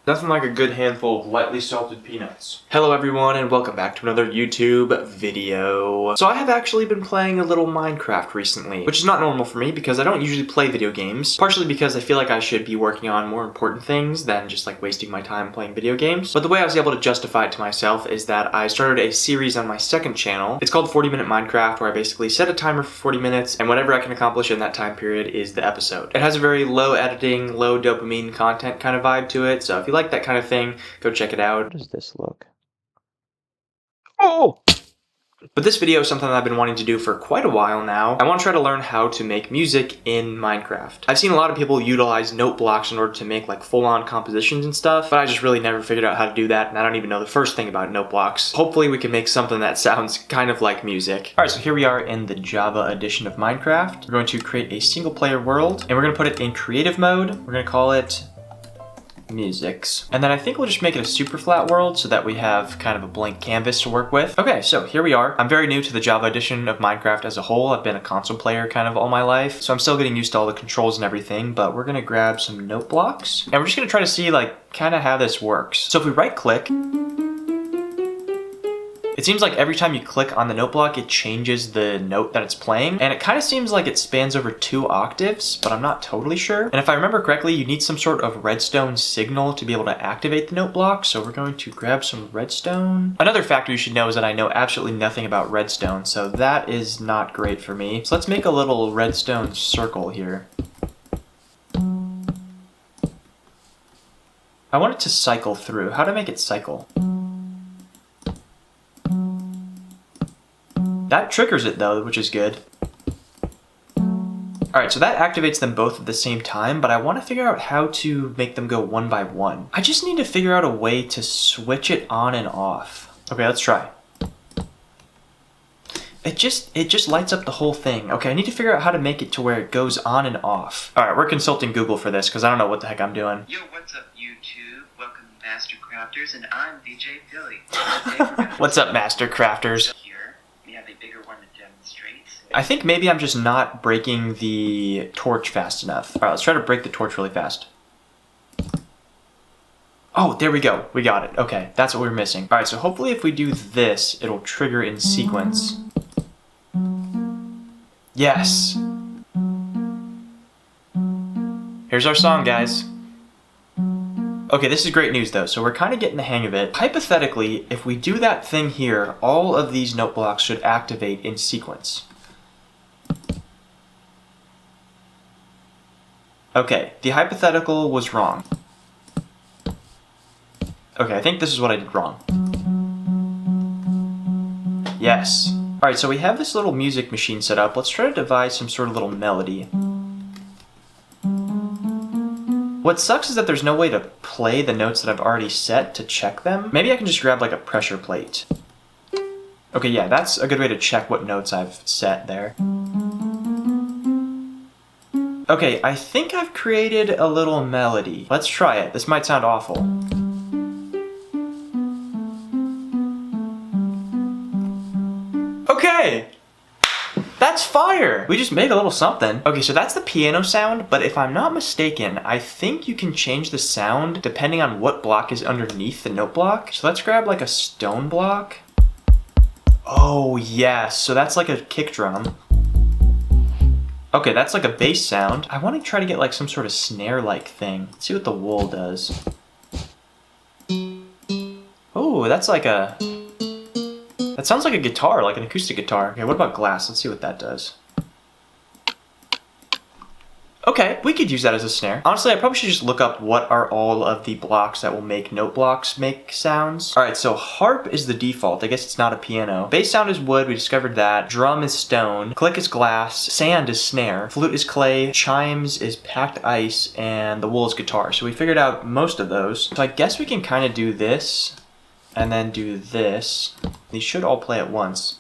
Nothing like a good handful of lightly salted peanuts. Hello everyone and welcome back to another YouTube video. So I have actually been playing a little Minecraft recently, which is not normal for me because I don't usually play video games, partially because I feel like I should be working on more important things than just like wasting my time playing video games. But the way I was able to justify it to myself is that I started a series on my second channel. It's called 40-Minute Minecraft, where I basically set a timer for 40 minutes and whatever I can accomplish in that time period is the episode. It has a very low editing, low dopamine content kind of vibe to it, so if you like that kind of thing, go check it out. How does this look? Oh! But this video is something that I've been wanting to do for quite a while now. I want to try to learn how to make music in Minecraft. I've seen a lot of people utilize note blocks in order to make like full-on compositions and stuff, but I just really never figured out how to do that, and I don't even know the first thing about note blocks. Hopefully we can make something that sounds kind of like music. Alright, so here we are in the Java edition of Minecraft. We're going to create a single-player world, and we're going to put it in creative mode. We're going to call it musics. And then I think we'll just make it a super flat world so that we have kind of a blank canvas to work with. Okay, so here we are. I'm very new to the Java edition of Minecraft as a whole. I've been a console player kind of all my life, so I'm still getting used to all the controls and everything, but we're gonna grab some note blocks and we're just gonna try to see like kind of how this works. So if we right click, it seems like every time you click on the note block, it changes the note that it's playing. And it kind of seems like it spans over 2 octaves, but I'm not totally sure. And if I remember correctly, you need some sort of redstone signal to be able to activate the note block. So we're going to grab some redstone. Another factor you should know is that I know absolutely nothing about redstone, so that is not great for me. So let's make a little redstone circle here. I want it to cycle through. How to make it cycle? That triggers it though, which is good. Alright, so that activates them both at the same time, but I want to figure out how to make them go one by one. I just need to figure out a way to switch it on and off. Okay, let's try. It just lights up the whole thing. Okay, I need to figure out how to make it to where it goes on and off. Alright, we're consulting Google for this because I don't know what the heck I'm doing. Yo, what's up YouTube? Welcome Master Crafters, and I'm DJ Billy. What's up Master Crafters? I think maybe I'm just not breaking the torch fast enough. All right, let's try to break the torch really fast. Oh, there we go. We got it. Okay, that's what we were missing. All right, so hopefully if we do this, it'll trigger in sequence. Yes. Here's our song, guys. Okay, this is great news though, so we're kind of getting the hang of it. Hypothetically, if we do that thing here, all of these note blocks should activate in sequence. Okay, the hypothetical was wrong. Okay, I think this is what I did wrong. Yes. Alright, so we have this little music machine set up. Let's try to devise some sort of little melody. What sucks is that there's no way to play the notes that I've already set to check them. Maybe I can just grab like a pressure plate. Okay, yeah, that's a good way to check what notes I've set there. Okay, I think I've created a little melody. Let's try it. This might sound awful. Okay! That's fire! We just made a little something. Okay, so that's the piano sound, but if I'm not mistaken, I think you can change the sound depending on what block is underneath the note block. So let's grab like a stone block. Oh, yes. So that's like a kick drum. Okay, that's like a bass sound. I want to try to get like some sort of snare-like thing. Let's see what the wool does. Oh, that's like a... That sounds like a guitar, like an acoustic guitar. Okay, what about glass? Let's see what that does. Okay, we could use that as a snare. Honestly, I probably should just look up what are all of the blocks that will make note blocks make sounds. Alright, so harp is the default. I guess it's not a piano. Bass sound is wood, we discovered that. Drum is stone. Click is glass. Sand is snare. Flute is clay. Chimes is packed ice. And the wool is guitar. So we figured out most of those. So I guess we can kind of do this. And then do this. These should all play at once.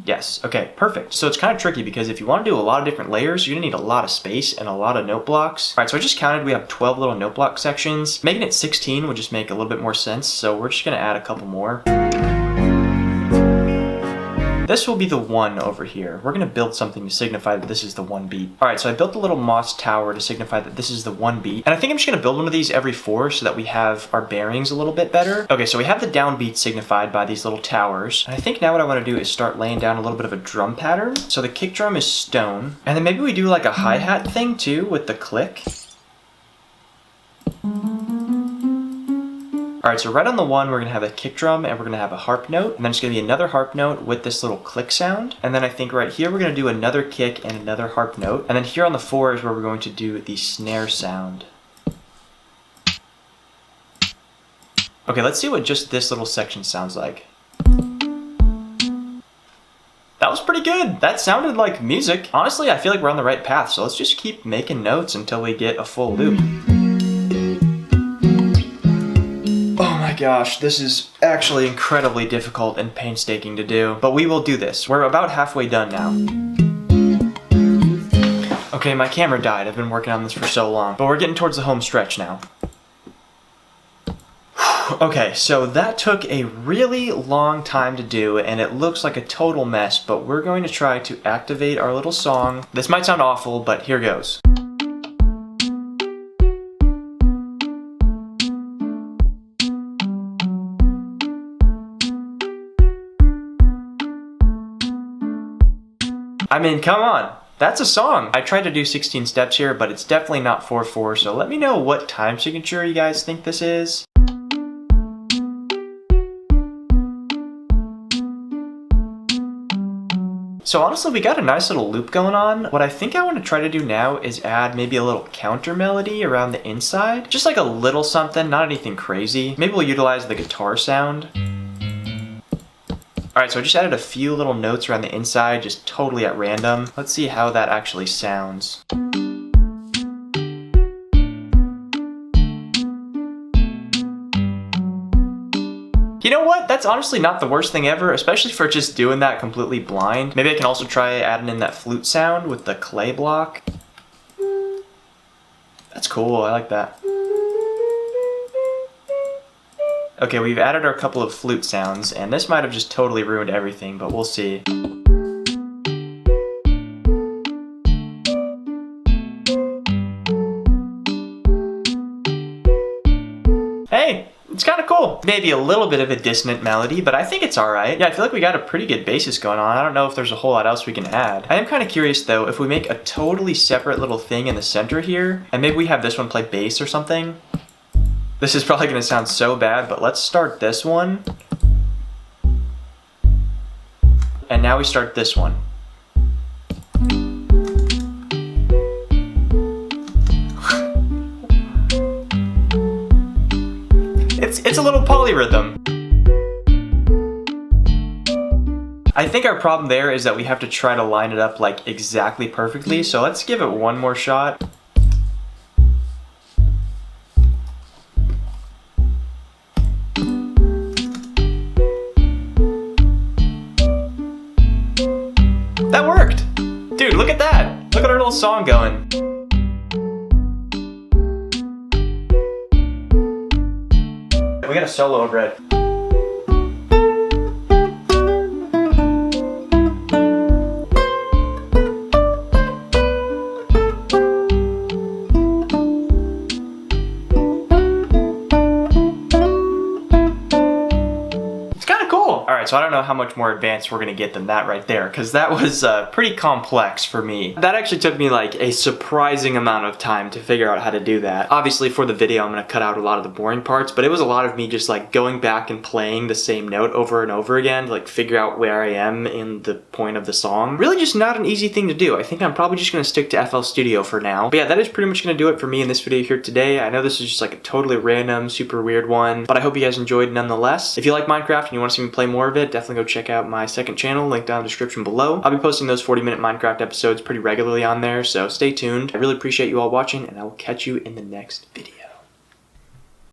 Yes, okay, perfect. So it's kind of tricky because if you want to do a lot of different layers, you're gonna need a lot of space and a lot of note blocks. All right, so I just counted, we have 12 little note block sections. Making it 16 would just make a little bit more sense, so we're just gonna add a couple more. this will be the 1 over here. We're gonna build something to signify that this is the 1 beat. All right, so I built a little moss tower to signify that this is the 1 beat. And I think I'm just gonna build one of these every 4 so that we have our bearings a little bit better. Okay, so we have the downbeat signified by these little towers. And I think now what I wanna do is start laying down a little bit of a drum pattern. So the kick drum is stone. And then maybe we do like a hi-hat thing too with the click. All right, so right on the 1, we're gonna have a kick drum and we're gonna have a harp note. And then it's gonna be another harp note with this little click sound. And then I think right here, we're gonna do another kick and another harp note. And then here on the 4 is where we're going to do the snare sound. Okay, let's see what just this little section sounds like. That was pretty good. That sounded like music. Honestly, I feel like we're on the right path, so let's just keep making notes until we get a full loop. Oh my gosh, this is actually incredibly difficult and painstaking to do, but we will do this. We're about halfway done now. Okay, my camera died. I've been working on this for so long, but we're getting towards the home stretch now. Okay, so that took a really long time to do, and it looks like a total mess, but we're going to try to activate our little song. This might sound awful, but here goes. I mean, come on. That's a song. I tried to do 16 steps here, but it's definitely not 4/4, so let me know what time signature you guys think this is. So honestly, we got a nice little loop going on. What I think I want to try to do now is add maybe a little counter melody around the inside. Just like a little something, not anything crazy. Maybe we'll utilize the guitar sound. Alright, so I just added a few little notes around the inside, just totally at random. Let's see how that actually sounds. You know what? That's honestly not the worst thing ever, especially for just doing that completely blind. Maybe I can also try adding in that flute sound with the clay block. That's cool, I like that. Okay, we've added our couple of flute sounds, and this might have just totally ruined everything, but we'll see. Hey! It's kind of cool. Maybe a little bit of a dissonant melody, but I think it's alright. Yeah, I feel like we got a pretty good basis going on. I don't know if there's a whole lot else we can add. I am kind of curious though, if we make a totally separate little thing in the center here, and maybe we have this one play bass or something. This is probably going to sound so bad, but let's start this one. And now we start this one. It's a little polyrhythm. I think our problem there is that we have to try to line it up like exactly perfectly, so let's give it one more shot. That worked! Dude, look at that! Look at our little song going. We got a solo over it. Alright, so I don't know how much more advanced we're gonna get than that right there, because that was pretty complex for me. That actually took me like a surprising amount of time to figure out how to do that. Obviously for the video I'm gonna cut out a lot of the boring parts, but it was a lot of me just like going back and playing the same note over and over again to like figure out where I am in the point of the song. Really just not an easy thing to do. I think I'm probably just gonna stick to FL Studio for now. But yeah, that is pretty much gonna do it for me in this video here today. I know this is just like a totally random, super weird one, but I hope you guys enjoyed nonetheless. If you like Minecraft and you want to see me play more of it, definitely go check out my second channel, link down in the description below. I'll be posting those 40-minute Minecraft episodes pretty regularly on there, so stay tuned. I really appreciate you all watching, and I will catch you in the next video.